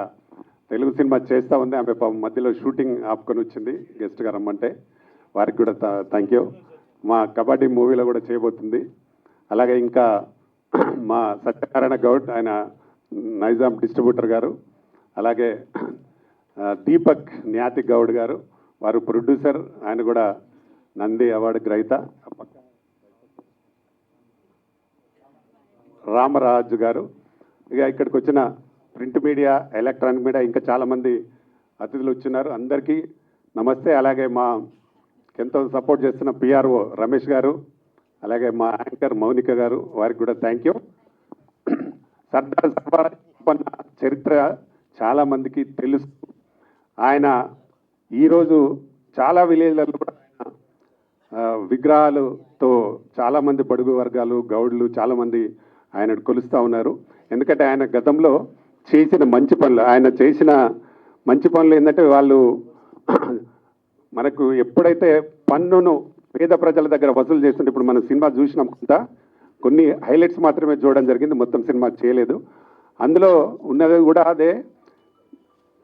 E: తెలుగు సినిమా చేస్తూ ఉంది, ఆమె మధ్యలో షూటింగ్ ఆపుకొని వచ్చింది గెస్ట్గా రమ్మంటే, వారికి కూడా థ్యాంక్ యూ. మా కబడ్డీ మూవీలో కూడా చేయబోతుంది. అలాగే ఇంకా మా సత్యనారాయణ గౌడ్, ఆయన నైజాం డిస్ట్రిబ్యూటర్ గారు, అలాగే దీపక్ న్యాతి గౌడ్ గారు, వారు ప్రొడ్యూసర్, ఆయన కూడా నంది అవార్డు గ్రహీత. రామరాజు గారు, ఇక ఇక్కడికి వచ్చిన ప్రింట్ మీడియా, ఎలక్ట్రానిక్ మీడియా, ఇంకా చాలామంది అతిథులు వచ్చినారు. అందరికీ నమస్తే. అలాగే మా ఎంతో సపోర్ట్ చేస్తున్న పిఆర్ఓ రమేష్ గారు, అలాగే మా యాంకర్ మౌనిక గారు, వారికి కూడా థ్యాంక్ యూ. సర్దార్ సర్వాపన్న చరిత్ర చాలామందికి తెలుసు. ఆయన ఈరోజు చాలా విలేజ్లలో కూడా విగ్రహాలతో చాలామంది బడుగు వర్గాలు, గౌడ్లు చాలామంది ఆయన కొలుస్తూ ఉన్నారు. ఎందుకంటే ఆయన గతంలో చేసిన మంచి పనులు, ఆయన చేసిన మంచి పనులు ఏంటంటే, వాళ్ళు మనకు ఎప్పుడైతే పన్నును పేద ప్రజల దగ్గర వసూలు చేస్తుంటే, ఇప్పుడు మనం సినిమా చూసినాం కొంత, కొన్ని హైలైట్స్ మాత్రమే చూడడం జరిగింది, మొత్తం సినిమా చేయలేదు. అందులో ఉన్నది కూడా అదే,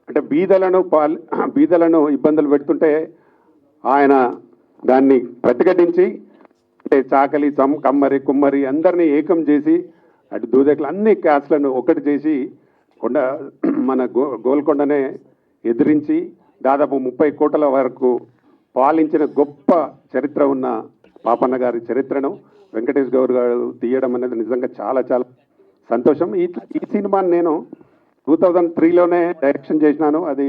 E: అంటే బీదలను ఇబ్బందులు పెడుతుంటే ఆయన దాన్ని ప్రతిఘటించి, అంటే చాకలి, కమ్మరి, కుమ్మరి అందరినీ ఏకం చేసి, అటు దూదకులు అన్ని క్యాస్ట్లను ఒకటి చేసి మన గోల్కొండనే ఎదిరించి దాదాపు 30 కోట్ల వరకు పాలించిన గొప్ప చరిత్ర ఉన్న పాపన్న గారి చరిత్రను వెంకటేష్ గౌడ్ గారు తీయడం అనేది నిజంగా చాలా చాలా సంతోషం. ఈ సినిమాని నేను 2003లోనే డైరెక్షన్ చేసినాను. అది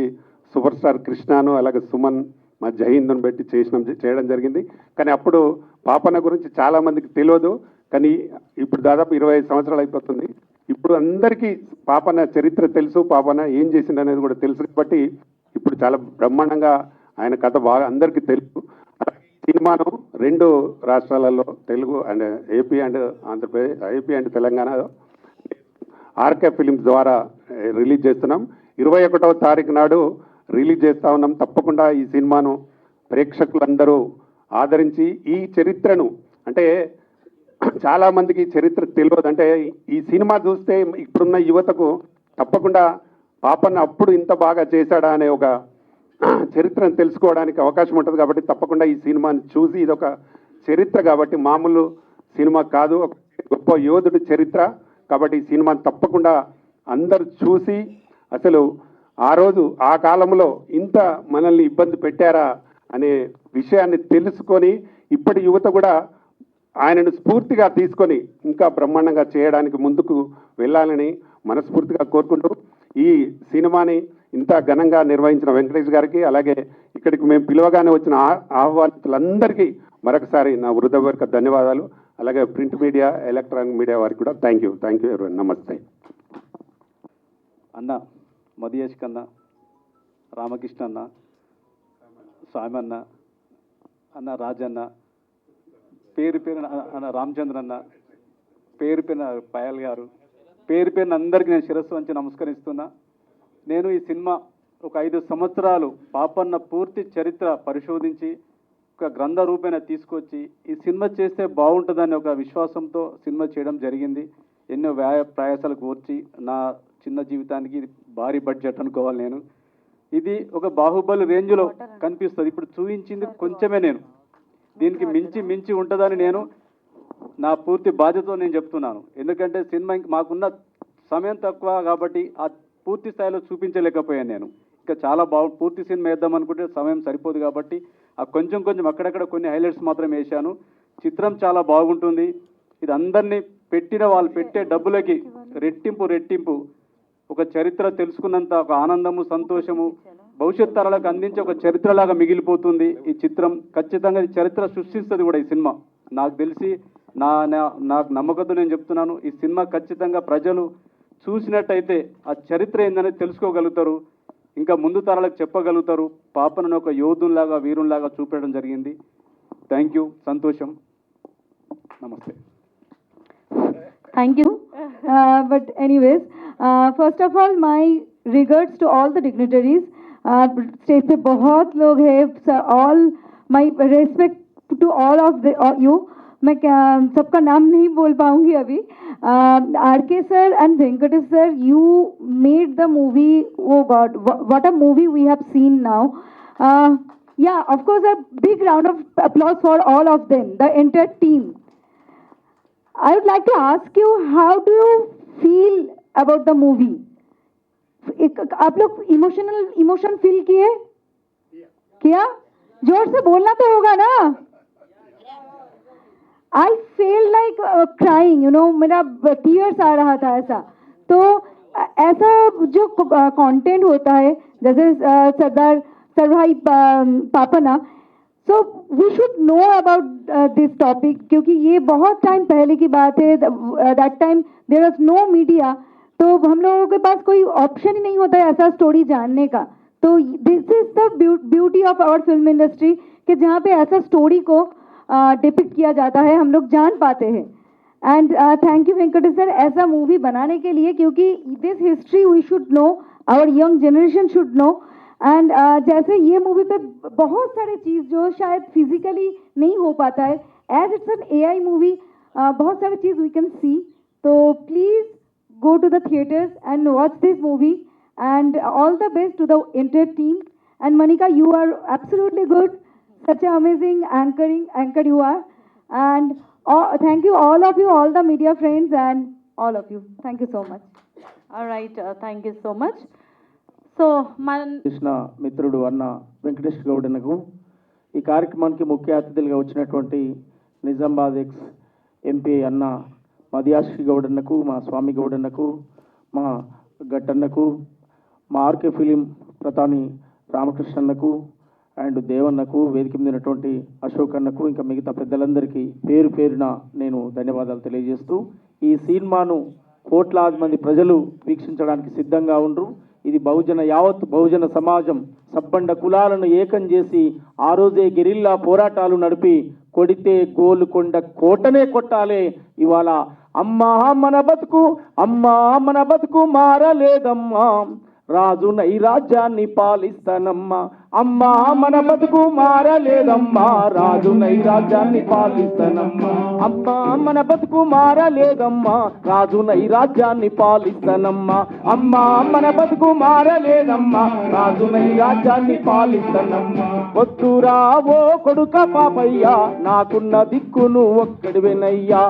E: సూపర్ స్టార్ కృష్ణను, అలాగే సుమన్, మా జహీంద్ను పెట్టి చేయడం జరిగింది. కానీ అప్పుడు పాపన్న గురించి చాలామందికి తెలియదు. కానీ ఇప్పుడు దాదాపు 25 సంవత్సరాలు అయిపోతుంది. ఇప్పుడు అందరికీ పాపన్న చరిత్ర తెలుసు, పాపన్న ఏం చేసింది అనేది కూడా తెలుసు. కాబట్టి ఇప్పుడు చాలా బ్రహ్మాండంగా ఆయన కథ బాగా అందరికీ తెలుసు. సినిమాను 2 రాష్ట్రాలలో, Telugu and AP and Andhra Pradesh, AP and Telangana RK films ద్వారా రిలీజ్ చేస్తున్నాం. 21వ తారీఖు నాడు రిలీజ్ చేస్తూ ఉన్నాం. తప్పకుండా ఈ సినిమాను ప్రేక్షకులందరూ ఆదరించి ఈ చరిత్రను, అంటే చాలామందికి చరిత్ర తెలియదు, అంటే ఈ సినిమా చూస్తే ఇప్పుడున్న యువతకు తప్పకుండా పాపన్న అప్పుడు ఇంత బాగా చేశాడా అనే ఒక చరిత్రను తెలుసుకోవడానికి అవకాశం ఉంటుంది. కాబట్టి తప్పకుండా ఈ సినిమాని చూసి, ఇది ఒక చరిత్ర కాబట్టి మామూలు సినిమా కాదు, ఒక గొప్ప యోధుడి చరిత్ర కాబట్టి ఈ సినిమాని తప్పకుండా అందరూ చూసి, అసలు ఆ రోజు ఆ కాలంలో ఇంత మనల్ని ఇబ్బంది పెట్టారా అనే విషయాన్ని తెలుసుకొని ఇప్పటి యువత కూడా ఆయనను స్ఫూర్తిగా తీసుకొని ఇంకా బ్రహ్మాండంగా చేయడానికి ముందుకు వెళ్ళాలని మనస్ఫూర్తిగా కోరుకుంటూ, ఈ సినిమాని ఇంత ఘనంగా నిర్వహించిన వెంకటేష్ గారికి, అలాగే ఇక్కడికి మేము పిలవగానే వచ్చిన ఆహ్వానితులందరికీ మరొకసారి నా హృదయపూర్వక ధన్యవాదాలు. అలాగే ప్రింట్ మీడియా, ఎలక్ట్రానిక్ మీడియా వారికి కూడా థ్యాంక్ యూ ఎవరివన్. నమస్తే.
B: అన్న మధుయేష్ కన్న, రామకృష్ణ అన్న, స్వామి అన్న, అన్న రాజన్న, పేరు అన్న రామచంద్ర అన్న, పేరు పయల్ గారు, పేరు అందరికీ నేను శిరస్సు వంచి నమస్కరిస్తున్నా. నేను ఈ సినిమా ఒక 5 సంవత్సరాలు పాపన్న పూర్తి చరిత్ర పరిశోధించి ఒక గ్రంథ రూపేణ తీసుకొచ్చి ఈ సినిమా చేస్తే బాగుంటుందనే ఒక విశ్వాసంతో సినిమా చేయడం జరిగింది. ఎన్నో ప్రయాసాలు కోర్చి నా చిన్న జీవితానికి భారీ బడ్జెట్ అనుకోవాలి. నేను ఇది ఒక బాహుబలి రేంజ్లో కనిపిస్తుంది. ఇప్పుడు చూపించింది కొంచెమే, నేను దీనికి మించి ఉంటుందని నేను నా పూర్తి బాధ్యతతో నేను చెప్తున్నాను. ఎందుకంటే సినిమా మాకున్న సమయం తక్కువ కాబట్టి ఆ పూర్తి స్థాయిలో చూపించలేకపోయాను. నేను ఇంకా చాలా పూర్తి సినిమా వేద్దాం అనుకుంటే సమయం సరిపోదు కాబట్టి ఆ కొంచెం అక్కడక్కడ కొన్ని హైలైట్స్ మాత్రం వేశాను. చిత్రం చాలా బాగుంటుంది. ఇది అందరినీ వాళ్ళు పెట్టే డబ్బులకి రెట్టింపు ఒక చరిత్ర తెలుసుకున్నంత ఒక ఆనందము, సంతోషము భవిష్యత్ తరాలకు అందించే ఒక చరిత్రలాగా మిగిలిపోతుంది ఈ చిత్రం. ఖచ్చితంగా ఈ చరిత్ర సృష్టిస్తుంది కూడా ఈ సినిమా. నాకు తెలిసి నాకు నమ్మకంతో నేను చెప్తున్నాను, ఈ సినిమా ఖచ్చితంగా ప్రజలు చూసినట్టయితే ఆ చరిత్ర ఏందనేది తెలుసుకోగలుగుతారు, ఇంకా ముందు తరాలకు చెప్పగలుగుతారు. పాపనను ఒక యోధుల్లాగా, వీరుల్లాగా చూపెట్టడం జరిగింది. థ్యాంక్ యూ, సంతోషం, నమస్తే.
C: Thank you. But anyways, first of all, my regards to all the dignitaries. Stage पे बहुत लोग हैं, all my respect to all of you. मैं सबका नाम नहीं बोल पाऊंगी अभी. RK sir and Venkatesh sir, you made the movie. Oh God, what a movie we have seen now. Yeah, of course, a big round of applause for all of them, the entire team. I would like to ask you, how do you feel about the movie? आप लोग emotion feel क्या? जोर से बोलना तो होगा ना. I feel like crying, you know, मेरा tears आ रहा था ऐसा. तो ऐसा जो कंटेंट होता है जैसे सरदार सरभाई पापना, so we should know about this topic, क्योंकि ये बहुत टाइम पहले की बात है. That time there was no media, तो हम लोगों के पास कोई ऑप्शन ही नहीं होता है ऐसा स्टोरी जानने का. तो this is the beauty of our film industry कि जहाँ पे ऐसा स्टोरी को डिपिक्ट किया जाता है, हम लोग जान पाते हैं. And thank you Venkatesh sir ऐसा मूवी बनाने के लिए, क्योंकि this history we should know, our young generation should know. And जैसे ये मूवी पे बहुत सारे चीज़ जो शायद फिजिकली नहीं हो पाता है, as it's an AI movie, बहुत सारे चीज़ वी कैन सी. तो please go to the theaters and watch this movie, and all the best to the entire team. And Manika, you are absolutely good, such an amazing anchor you are. And thank you all of you, all the media friends and all of you, thank you so much.
F: All right, thank you so much. So
D: Krishna మిత్రుడు అన్న వెంకటేష్ గౌడనకు ఈ కార్యక్రమానికి ముఖ్య అతిథులుగా వచ్చినటువంటి Nizamabad ex MP అన్న మదియాశ్రీ గౌడన్నకు, మా స్వామి గౌడన్నకు, మా గట్టన్నకు, మా ఆర్కే ఫిలిం ప్రధాని రామకృష్ణన్నకు అండ్ దేవన్నకు, వేదిక మీద ఉన్నటువంటి అశోక్ అన్నకు, ఇంకా మిగతా పెద్దలందరికీ పేరు పేరున నేను ధన్యవాదాలు తెలియజేస్తూ, ఈ సినిమాను కోట్లాది మంది ప్రజలు వీక్షించడానికి సిద్ధంగా ఉండ్రు. ఇది యావత్ బహుజన సమాజం సబ్బండ కులాలను ఏకం చేసి ఆ రోజే గెరిల్లా పోరాటాలు నడిపి కొడితే గోలుకొండ కోటనే కొట్టాలే. ఇవాళ అమ్మా మన బతుకు మారలేదమ్మా, రాజు నై రాజ్యాన్ని పాలిస్తానమ్మా. అమ్మా మన బతుకు మారలేదమ్మా, రాజు నై రాజ్యాన్ని పాలిస్తానమ్మా. అమ్మా మన బతుకు మారలేదమ్మా, రాజు నై రాజ్యాన్ని పాలిస్తానమ్మా. అమ్మా మన బతుకు మారలేదమ్మా, రాజు నై రాజ్యాన్ని పాలిస్తానమ్మా. వద్దురా ఓ కొడుక పాపయ్యా, నాకున్న దిక్కును ఒక్కడివేనయ్యా.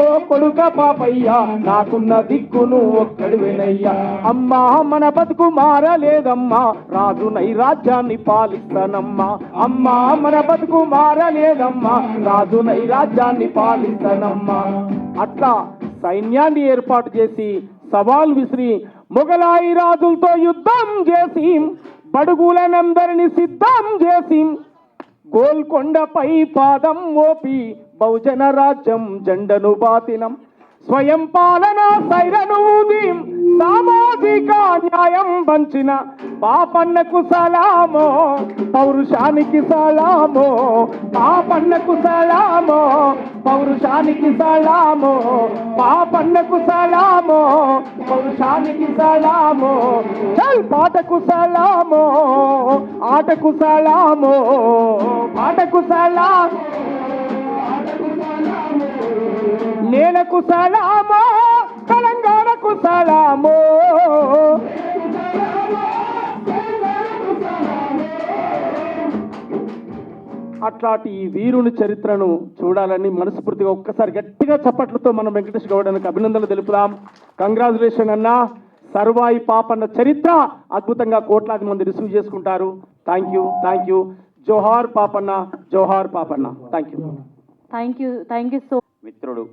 D: ఓ కొడుక పాపయ్యా, నాకున్న దిక్కును ఒక్కడివేనయ్యా. అమ్మా మన బతుకు మారలేదమ్మా, రాజు నై రాజ్యాన్ని పాలిస్తానమ్మా. అమ్మా మన బతుకు మారలేదమ్మా, రాజు నై రాజ్యాన్ని పాలిస్తానమ్మా. అట్లా సైన్యాన్ని ఏర్పాటు చేసి సవాల్ విసిరి మొగలాయి రాజులతో యుద్ధం చేసి బడుగులనందరిని సిద్ధం చేసి గోల్కొండపై పాదం మోపి బహుజన రాజ్యం జెండను బాతినం. స్వయం పాలన సైరను ఊది సామాజిక న్యాయం పంచిన పాపన్నకు సలామో, పౌరుషానికి సలామో. పాపన్నకు సలామో, పౌరుషానికి సలామో. పాపన్నకు సలామో, పౌరుషానికి సలామో. చల్ పాటకు సలామో, ఆటకు సలామో. పాటకు సలాం, నేలకు సలామో, తెలంగాణకు సలామో. అట్లాంటి ఈ వీరుని చరిత్రను చూడాలని మనస్ఫూర్తిగా ఒక్కసారి గట్టిగా చప్పట్లతో మనం వెంకటేష్ గౌడనికి అభినందనలు తెలుపుదాం. కంగ్రాచులేషన్ అన్న. సర్వాయి పాపన్న చరిత్ర అద్భుతంగా కోట్లాది మంది రిసీవ్ చేసుకుంటారు. Thank you. జోహార్ పాపన్న, జోహార్ పాపన్న. Thank you
F: so.
G: మిత్రుడు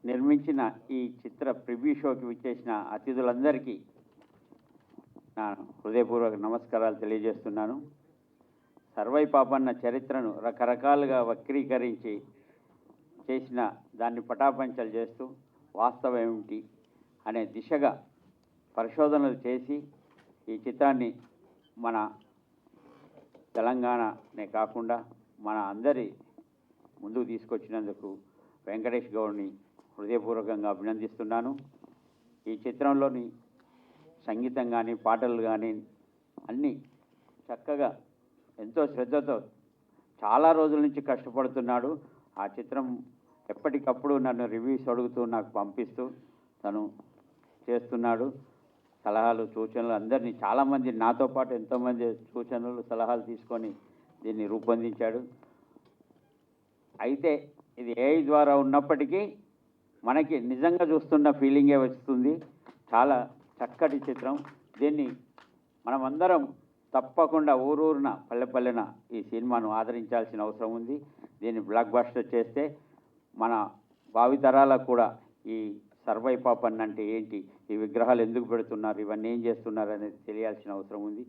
G: నిర్మించిన ఈ చిత్ర ప్రివ్యూ షోకి విచ్చేసిన అతిథులందరికీ నా హృదయపూర్వక నమస్కారాలు తెలియజేస్తున్నాను. సర్వై పాపన్న చరిత్రను రకరకాలుగా వక్రీకరించి చేసిన దాన్ని పటాపంచలు చేస్తూ వాస్తవం ఏమిటి అనే దిశగా పరిశోధనలు చేసి ఈ చిత్రాన్ని మన తెలంగాణనే కాకుండా మన అందరి ముందుకు తీసుకొచ్చినందుకు వెంకటేష్ గౌడ్ని హృదయపూర్వకంగా అభినందిస్తున్నాను. ఈ చిత్రంలోని సంగీతం కానీ పాటలు కానీ అన్నీ చక్కగా ఎంతో శ్రద్ధతో చాలా రోజుల నుంచి కష్టపడుతున్నాడు. ఆ చిత్రం ఎప్పటికప్పుడు నన్ను రివ్యూస్ అడుగుతూ నాకు పంపిస్తూ తను చేస్తున్నాడు. సలహాలు సూచనలు అందరినీ చాలామంది నాతో పాటు ఎంతోమంది సూచనలు సలహాలు తీసుకొని దీన్ని రూపొందించాడు. అయితే ఇది AI ద్వారా ఉన్నప్పటికీ మనకి నిజంగా చూస్తున్న ఫీలింగే వస్తుంది. చాలా చక్కటి చిత్రం. దీన్ని మనమందరం తప్పకుండా ఊరూరున పల్లెపల్లెన ఈ సినిమాను ఆదరించాల్సిన అవసరం ఉంది. దీన్ని బ్లాక్ బస్టర్ చేస్తే మన భావితరాలకు కూడా ఈ సర్వై పాపన్ అంటే ఏంటి, ఈ విగ్రహాలు ఎందుకు పెడుతున్నారు, ఇవన్నీ ఏం చేస్తున్నారు అనేది తెలియాల్సిన అవసరం ఉంది.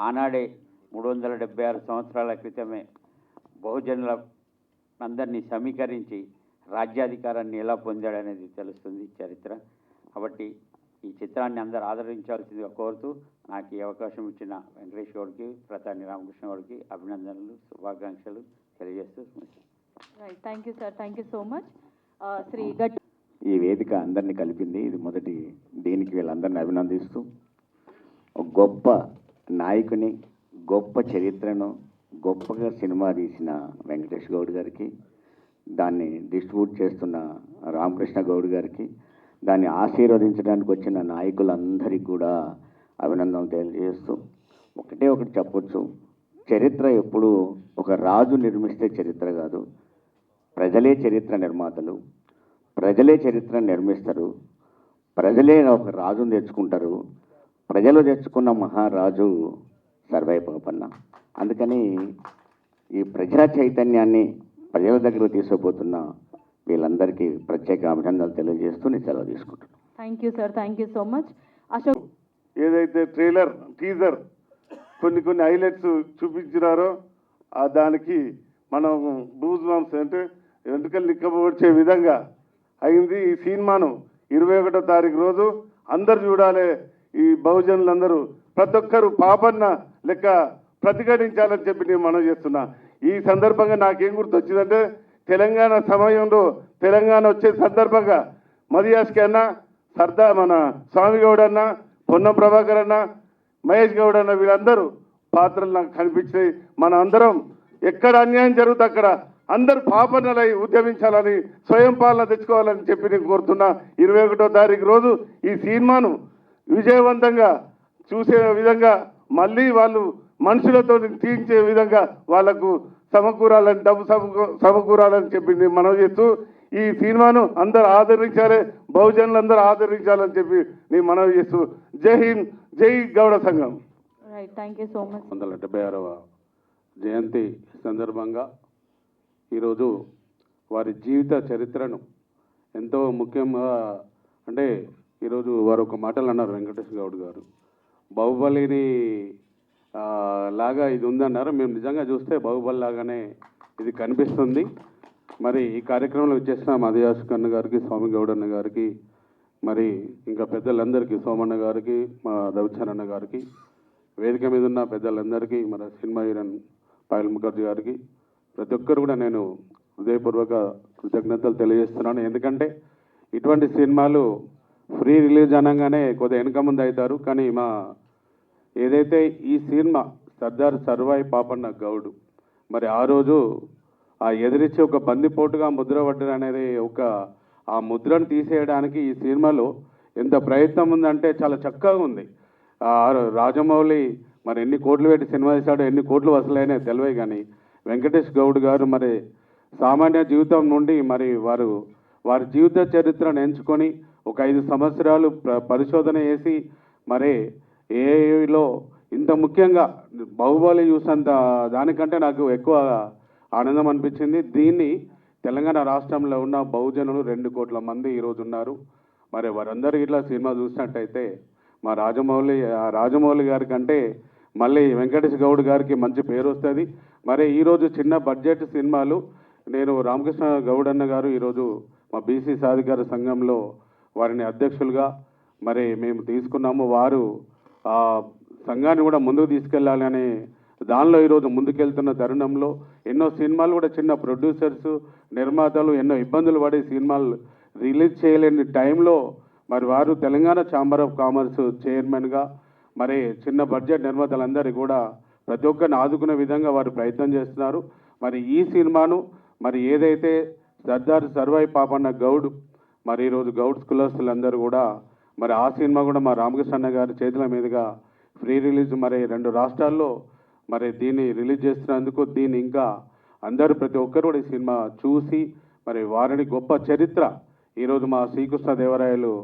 G: ఆనాడే 376 సంవత్సరాల క్రితమే బహుజనుల అందరినీ సమీకరించి రాజ్యాధికారాన్ని ఎలా పొందాడనేది తెలుస్తుంది చరిత్ర. కాబట్టి ఈ చిత్రాన్ని అందరూ ఆదరించాల్సిందిగా కోరుతూ నాకు ఈ అవకాశం ఇచ్చిన వెంకటేష్ గౌడ్కి, ప్రతాని రామకృష్ణ గౌడ్కి అభినందనలు, శుభాకాంక్షలు తెలియజేస్తూ.
F: Right, thank you sir, thank you so much. Shri గట్
H: ఈ వేదిక అందరినీ కలిపింది. ఇది మొదటి దీనికి వీళ్ళందరినీ అభినందిస్తూ, ఒక గొప్ప నాయకుని, గొప్ప చరిత్రను గొప్పగా సినిమా తీసిన వెంకటేష్ గౌడ్ గారికి, దాన్ని డిస్ట్రిబ్యూట్ చేస్తున్న రామకృష్ణ గౌడ్ గారికి, దాన్ని ఆశీర్వదించడానికి వచ్చిన నాయకులందరికీ కూడా అభినందనలు తెలియజేస్తూ, ఒకటే ఒకటి చెప్పొచ్చు, చరిత్ర ఎప్పుడు ఒక రాజు నిర్మిస్తే చరిత్ర కాదు, ప్రజలే చరిత్ర నిర్మాతలు, ప్రజలే చరిత్ర నిర్మిస్తారు, ప్రజలే ఒక రాజును తెచ్చుకుంటారు. ప్రజలు తెచ్చుకున్న మహారాజు సర్వై పాపన్న. అందుకని ఈ ప్రజా చైతన్యాన్ని ప్రజల దగ్గర తీసుకుపోతున్న వీళ్ళందరికీ ప్రత్యేక అభినందనలు తెలియజేస్తూ నేను సెలవు తీసుకుంటున్నాను.
F: Thank you sir, thank you so much. Ashok
E: ఏదైతే ట్రైలర్, టీజర్ కొన్ని హైలైట్స్ చూపించినారో దానికి మనం బూజ్ మాంస్ అంటే వెంట్రుకలు నిక్కబొచ్చే విధంగా అయింది. ఈ సినిమాను 21వ తారీఖు రోజు అందరు చూడాలి. ఈ బహుజనులందరూ ప్రతి ఒక్కరు పాపన్న లెక్క ప్రతిఘటించాలని చెప్పి నేను మనవి చేస్తున్నా. ఈ సందర్భంగా నాకేం గుర్తొచ్చిందంటే, తెలంగాణ సమయంలో తెలంగాణ వచ్చే సందర్భంగా మదియాస్కి అన్న, మన స్వామి గౌడ్ అన్న, పొన్నం ప్రభాకర్ అన్న, మహేష్ గౌడ్ అన్న, వీళ్ళందరూ పాత్రలు నాకు కనిపించాయి. మన అందరం ఎక్కడ అన్యాయం జరుగుతుంది అక్కడ అందరూ పాపన్నలై ఉద్యమించాలని, స్వయం పాలన తెచ్చుకోవాలని చెప్పి నేను కోరుతున్నా. 21వ తారీఖు రోజు ఈ సినిమాను విజయవంతంగా చూసే విధంగా, మళ్ళీ వాళ్ళు మనుషులతో తీయించే విధంగా వాళ్ళకు సమకూరాలని, డబ్బు సమకూరాలని చెప్పి నేను మనవి చేస్తూ, ఈ సినిమాను అందరూ ఆదరించాలి, బహుజనులందరూ ఆదరించాలని చెప్పి నేను మనవి చేస్తూ, జై హింద్, జై గౌడ సంఘం.
F: Right, thank you so much.
E: 176వ జయంతి సందర్భంగా ఈరోజు వారి జీవిత చరిత్రను ఎంతో ముఖ్యంగా, అంటే ఈరోజు వారు ఒక మాటలు అన్నారు వెంకటేష్ గౌడ్ గారు, బాహుబలిని లాగా ఇది ఉందన్నారు. మేము నిజంగా చూస్తే బాహుబలి లాగానే ఇది కనిపిస్తుంది. మరి ఈ కార్యక్రమంలో వచ్చేసిన మదియాస్ కన్న గారికి, స్వామి గౌడ్ అన్న గారికి, మరి ఇంకా పెద్దలందరికీ, సోమన్న గారికి, మా రవిచరణ్ గారికి, వేదిక మీద ఉన్న పెద్దలందరికీ, మన సినిమా హీరోయిన్ పాయల్ ముఖర్జీ గారికి, ప్రతి ఒక్కరు కూడా నేను హృదయపూర్వక కృతజ్ఞతలు తెలియజేస్తున్నాను. ఎందుకంటే ఇటువంటి సినిమాలు ఫ్రీ రిలీజ్ అనగానే కొద్దిగా వెనక ముందు అవుతారు. కానీ మా ఏదైతే ఈ సినిమా సర్దార్ సర్వై పాపన్న గౌడ్, మరి ఆ రోజు ఆ ఎదిరించి ఒక బందిపోటుగా ముద్ర పడ్డారు అనేది, ఆ ముద్రను తీసేయడానికి ఈ సినిమాలో ఎంత ప్రయత్నం ఉందంటే చాలా చక్కగా ఉంది. రాజమౌళి మరి ఎన్ని కోట్లు పెట్టి సినిమా తీశాడో, ఎన్ని కోట్లు వసూలైనా తెలివే, కానీ వెంకటేష్ గౌడ్ గారు మరి సామాన్య జీవితం నుండి మరి వారి జీవిత చరిత్రను ఎంచుకొని ఒక 5 సంవత్సరాలు పరిశోధన చేసి మరి ఏఐలో ఇంత ముఖ్యంగా బాహుబలి చూసినంత దానికంటే నాకు ఎక్కువ ఆనందం అనిపించింది. దీన్ని తెలంగాణ రాష్ట్రంలో ఉన్న బహుజనులు 2 కోట్ల మంది ఈరోజు ఉన్నారు. మరి వారందరూ ఇట్లా సినిమా చూసినట్టయితే మా రాజమౌళి గారి కంటే మళ్ళీ వెంకటేష్ గౌడ్ గారికి మంచి పేరు వస్తుంది. మరి ఈరోజు చిన్న బడ్జెట్ సినిమాలు, నేను రామకృష్ణ గౌడ్ అన్న గారు ఈరోజు మా బీసీ సాధికార సంఘంలో వారిని అధ్యక్షులుగా మరి మేము తీసుకున్నాము. వారు ఆ సంఘాన్ని కూడా ముందుకు తీసుకెళ్ళాలి అనే దానిలో ఈరోజు ముందుకెళ్తున్న తరుణంలో ఎన్నో సినిమాలు కూడా చిన్న ప్రొడ్యూసర్స్, నిర్మాతలు ఎన్నో ఇబ్బందులు పడి సినిమాలు రిలీజ్ చేయలేని టైంలో మరి వారు తెలంగాణ ఛాంబర్ ఆఫ్ కామర్స్ చైర్మన్గా మరి చిన్న బడ్జెట్ నిర్మాతలందరికీ కూడా ప్రతి ఒక్కరిని ఆదుకునే విధంగా వారు ప్రయత్నం చేస్తున్నారు. మరి ఈ సినిమాను మరి ఏదైతే సర్దార్ సర్వై పాపన్న గౌడ్, మరి ఈరోజు గౌడ్స్ కులస్తులందరూ కూడా మరి ఆ సినిమా కూడా మా రామకృష్ణ గారి చేతుల మీదుగా ఫ్రీ రిలీజ్ మరి 2 రాష్ట్రాల్లో మరి దీన్ని రిలీజ్ చేస్తున్నందుకు, దీన్ని ఇంకా అందరూ ప్రతి ఒక్కరు కూడా ఈ సినిమా చూసి మరి వారిని గొప్ప చరిత్ర, ఈరోజు మా శ్రీకృష్ణదేవరాయలు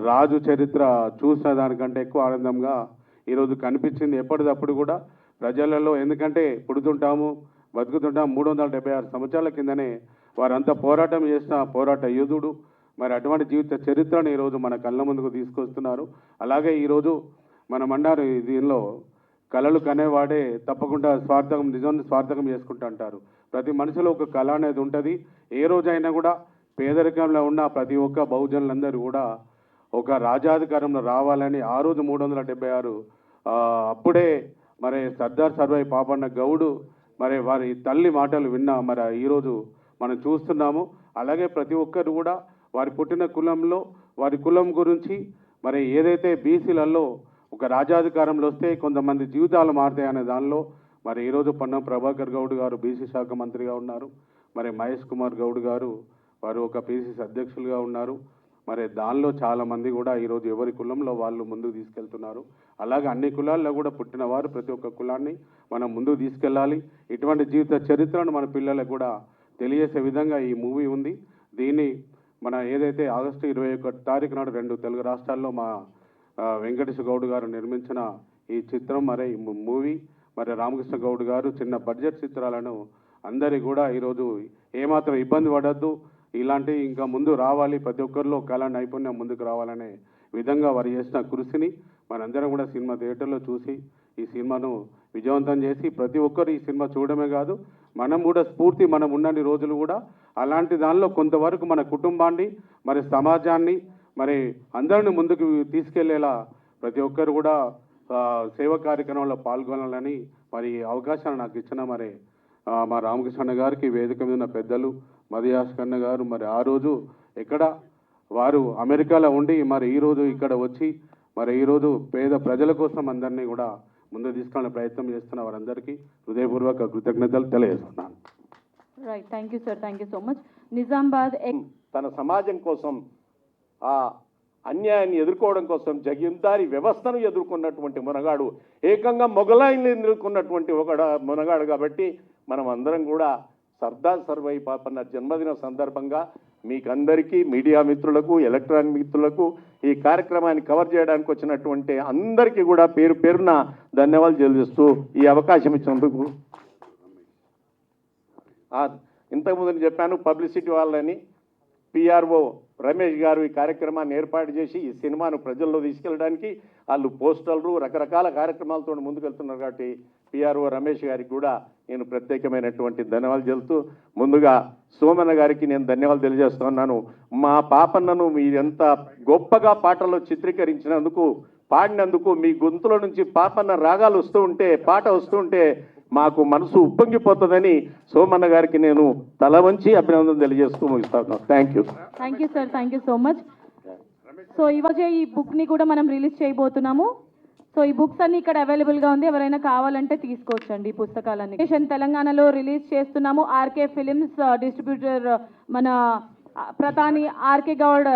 E: రాజు చరిత్ర చూసిన దానికంటే ఎక్కువ ఆనందంగా ఈరోజు కనిపించింది. ఎప్పటికప్పుడు కూడా ప్రజలలో, ఎందుకంటే పుడుతుంటాము బతుకుతుంటాము 376 సంవత్సరాల కిందనే వారంతా పోరాటం చేసిన పోరాట యోధుడు. మరి అటువంటి జీవిత చరిత్రను ఈరోజు మన కళ్ళ ముందుకు తీసుకొస్తున్నారు. అలాగే ఈరోజు మనం అన్నారు దీనిలో కళలు కనేవాడే తప్పకుండా నిజాన్ని స్వార్థకం చేసుకుంటూ అంటారు. ప్రతి మనిషిలో ఒక కళ అనేది ఉంటుంది. ఏ రోజైనా కూడా పేదరికంలో ఉన్న ప్రతి ఒక్క బహుజనులందరూ కూడా ఒక రాజాధికారంలో రావాలని ఆ రోజు 376 అప్పుడే మరి సర్దార్ సర్వాయి పాపన్న గౌడు మరి వారి తల్లి మాటలు విన్నా మరి ఈరోజు మనం చూస్తున్నాము. అలాగే ప్రతి ఒక్కరు కూడా వారి పుట్టిన కులంలో వారి కులం గురించి మరి ఏదైతే బీసీలలో ఒక రాజాధికారంలో వస్తే కొంతమంది జీవితాలు మారుతాయి అనే దానిలో మరి ఈరోజు పొన్నం ప్రభాకర్ గౌడ్ గారు బీసీ శాఖ మంత్రిగా ఉన్నారు. మరి మహేష్ కుమార్ గౌడ్ గారు వారు ఒక పీసీసీ అధ్యక్షులుగా ఉన్నారు. మరి దానిలో చాలామంది కూడా ఈరోజు ఎవరి కులంలో వాళ్ళు ముందుకు తీసుకెళ్తున్నారు. అలాగే అన్ని కులాల్లో కూడా పుట్టిన వారు ప్రతి ఒక్క కులాన్ని మనం ముందుకు తీసుకెళ్ళాలి. ఇటువంటి జీవిత చరిత్రను మన పిల్లలకు కూడా తెలియజేసే విధంగా ఈ మూవీ ఉంది. దీన్ని మన ఏదైతే ఆగస్టు 21 తారీఖు నాడు 2 తెలుగు రాష్ట్రాల్లో మా వెంకటేశ్వర గౌడ్ గారు నిర్మించిన ఈ చిత్రం మరి మూవీ మరి రామకృష్ణ గౌడ్ గారు చిన్న బడ్జెట్ చిత్రాలను అందరి కూడా ఈరోజు ఏమాత్రం ఇబ్బంది పడద్దు, ఇలాంటి ఇంకా ముందు రావాలి, ప్రతి ఒక్కరిలో కళా నైపుణ్యం ముందుకు రావాలనే విధంగా వారు చేసిన కృషిని మనందరం కూడా సినిమా థియేటర్లో చూసి ఈ సినిమాను విజయవంతం చేసి ప్రతి ఒక్కరు ఈ సినిమా చూడడమే కాదు మనం కూడా స్ఫూర్తి మనం ఉన్నన్ని రోజులు కూడా అలాంటి దానిలో కొంతవరకు మన కుటుంబాన్ని మరి సమాజాన్ని మరి అందరిని ముందుకు తీసుకెళ్లేలా ప్రతి ఒక్కరు కూడా సేవా కార్యక్రమంలో పాల్గొనాలని మరి అవకాశాన్ని నాకు ఇచ్చిన మరి మా రామకృష్ణ గారికి వేదిక మీద ఉన్న పెద్దలు మదియాస్ కన్న గారు మరి ఆ రోజు ఎక్కడ వారు అమెరికాలో ఉండి మరి ఈరోజు ఇక్కడ వచ్చి మరి ఈరోజు పేద ప్రజల కోసం అందరినీ కూడా ముందు తీసుకెళ్ళిన ప్రయత్నం చేస్తున్న వారందరికీ హృదయపూర్వక కృతజ్ఞతలు తెలియజేస్తున్నాను.
F: Right, thank you sir, thank you so much. Nizamabad
D: తన సమాజం కోసం ఆ అన్యాయాన్ని ఎదుర్కోవడం కోసం జగీందారీ వ్యవస్థను ఎదుర్కొన్నటువంటి మునగాడు, ఏకంగా మొఘలాయిని ఎదుర్కొన్నటువంటి ఒక మునగాడు. కాబట్టి మనం అందరం కూడా సర్దార్ సర్వాయి పాపన్న జన్మదిన సందర్భంగా మీకందరికీ మీడియా మిత్రులకు ఎలక్ట్రానిక్ మిత్రులకు ఈ కార్యక్రమాన్ని కవర్ చేయడానికి వచ్చినటువంటి అందరికీ కూడా పేరు పేరున ధన్యవాదాలు చెల్లిస్తూ ఈ అవకాశం ఇచ్చినందుకు. ఇంతకుముందు చెప్పాను పబ్లిసిటీ వాళ్ళని పిఆర్ఓ రమేష్ గారు ఈ కార్యక్రమాన్ని ఏర్పాటు చేసి ఈ సినిమాను ప్రజల్లో తీసుకెళ్ళడానికి వాళ్ళు పోస్టర్లు రకరకాల కార్యక్రమాలతో ముందుకెళ్తున్నారు. కాబట్టి పిఆర్ఓ రమేష్ గారికి కూడా నేను ప్రత్యేకమైనటువంటి ధన్యవాదాలు చెబుతూ ముందుగా సోమన్న గారికి నేను ధన్యవాదాలు తెలియజేస్తున్నాను. మా పాపన్నను మీరెంత గొప్పగా పాటలో చిత్రీకరించినందుకు పాడినందుకు మీ గొంతుల నుంచి పాపన్న రాగాలు వస్తూ ఉంటే పాట వస్తూ ఉంటే మాకు మనసు ఉప్పొంగిపోతుందని సోమన్న గారికి నేను తల వంచి అభినందన తెలియజేస్తూ ముగిస్తాను. Thank you.
F: Thank you sir, thank you so much. So ఇవాళ ఈ బుక్ని కూడా మనం రిలీజ్ చేయబోతున్నాము. సో ఈ బుక్స్ అన్ని ఇక్కడ అవైలబుల్గా ఉంది, ఎవరైనా కావాలంటే తీసుకోవచ్చండి ఈ పుస్తకాలన్నీ. తెలంగాణలో రిలీజ్ చేస్తున్నాము. ఆర్కే ఫిలిమ్స్ డిస్ట్రిబ్యూటర్ మన ప్రధాని ఆర్కే గౌడ్